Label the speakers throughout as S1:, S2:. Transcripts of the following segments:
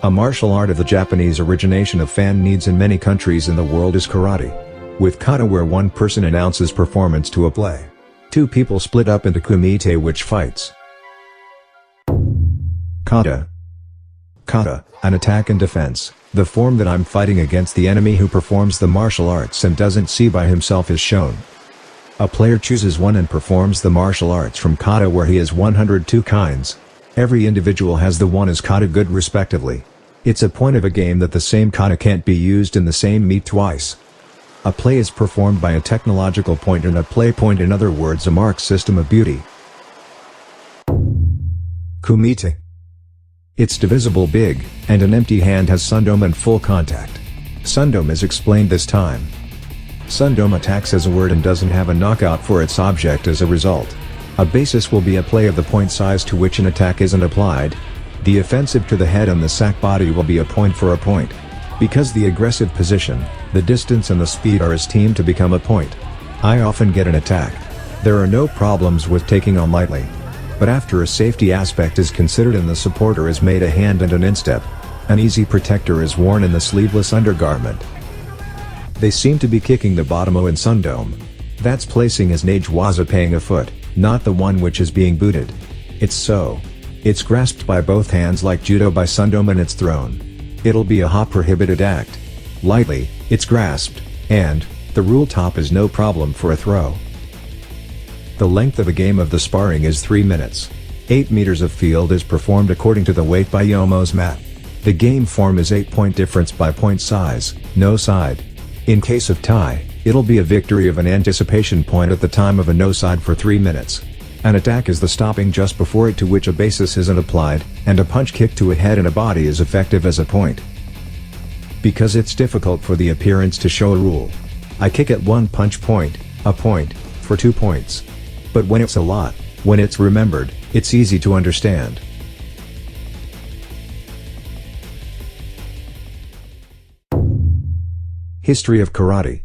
S1: A martial art of the Japanese origination of fan needs in many countries in the world is karate. With kata where one person announces performance to a play. Two people split up into kumite which fights. Kata. Kata, an attack and defense, the form that I'm fighting against the enemy who performs the martial arts and doesn't see by himself is shown. A player chooses one and performs the martial arts from kata where he has 102 kinds. Every individual has the one as kata good respectively. It's a point of a game that the same kata can't be used in the same meet twice. A play is performed by a technological point and a play point, in other words a mark system of beauty. Kumite. It's divisible big, and an empty hand has sundome and full contact. Sundome is explained this time. Sundome attacks as a word and doesn't have a knockout for its object as a result. A basis will be a play of the point size to which an attack isn't applied. The offensive to the head and the sack body will be a point for a point. Because the aggressive position, the distance and the speed are esteemed to become a point. I often get an attack. There are no problems with taking on lightly. But after a safety aspect is considered and the supporter is made a hand and an instep, an easy protector is worn in the sleeveless undergarment. They seem to be kicking the bottom-o in sundome. That's placing as nage waza paying a foot, not the one which is being booted. It's so. It's grasped by both hands like judo by sundome and it's thrown. It'll be a hop prohibited act. Lightly, it's grasped, and, the rule top is no problem for a throw. The length of a game of the sparring is 3 minutes. 8 meters of field is performed according to the weight by Yomo's mat. The game form is 8-point difference by point size, no side. In case of tie, it'll be a victory of an anticipation point at the time of a no side for 3 minutes. An attack is the stopping just before it to which a basis isn't applied, and a punch kick to a head and a body is effective as a point. Because it's difficult for the appearance to show a rule. I kick at 1 punch point, a point, for 2 points. But when it's a lot, when it's remembered, it's easy to understand. History of karate.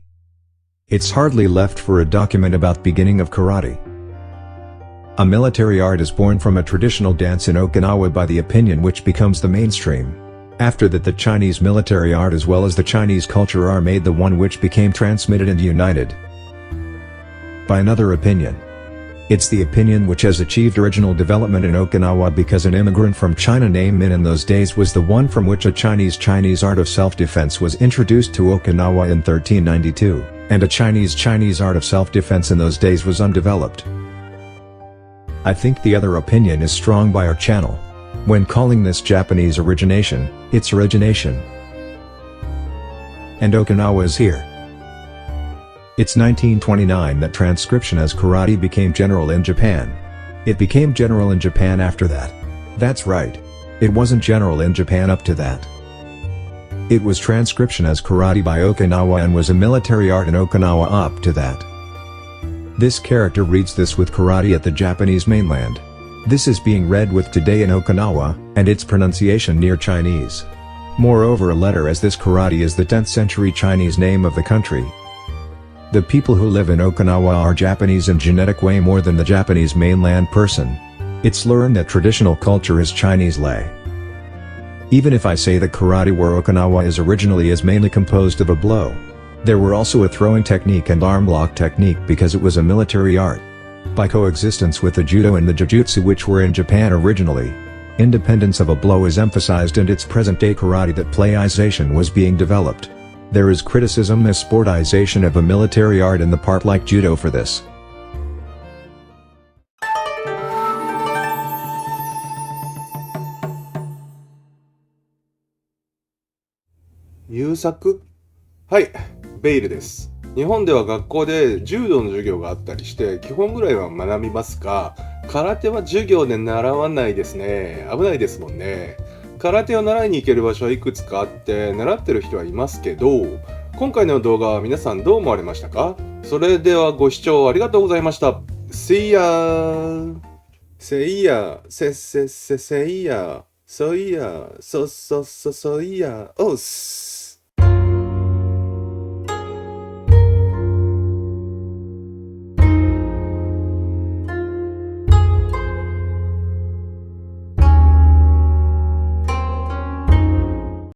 S1: It's hardly left for a document about beginning of karate. A military art is born from a traditional dance in Okinawa by the opinion which becomes the mainstream. After that the Chinese military art as well as the Chinese culture are made the one which became transmitted and united by another opinion. It's the opinion which has achieved original development in Okinawa because an immigrant from China named Min in those days was the one from which a Chinese art of self-defense was introduced to Okinawa in 1392, and a Chinese art of self-defense in those days was undeveloped. I think the other opinion is strong by our channel. When calling this Japanese origination, it's origination. And Okinawa is here. It's 1929 that transcription as karate became general in Japan. It became general in Japan after that. That's right. It wasn't general in Japan up to that. It was transcription as karate by Okinawa and was a military art in Okinawa up to that. This character reads this with karate at the Japanese mainland. This is being read with today in Okinawa, and its pronunciation near Chinese. Moreover, a letter as this karate is the 10th century Chinese name of the country. The people who live in Okinawa are Japanese in genetic way more than the Japanese mainland person. It's learned that traditional culture is Chinese lay. Even if I say that karate where Okinawa is originally is mainly composed of a blow. There were also a throwing technique and arm lock technique because it was a military art. By coexistence with the judo and the jujutsu which were in Japan originally. Independence of a blow is emphasized and its present-day karate that playization was being developed. There is criticism as sportization of a military art in the part like judo for this.
S2: 優作？はい、ベイルです。日本では学校で柔道の授業があったりして基本ぐらいは学びますが、空手は授業で習わないですね。危ないですもんね。空手を習いに行ける場所はいくつかあって習ってる人はいますけど、今回の動画は皆さんどう思われましたか？それではご視聴ありがとうございました。See ya! See ya! See ya! So ya! So ya! Oh!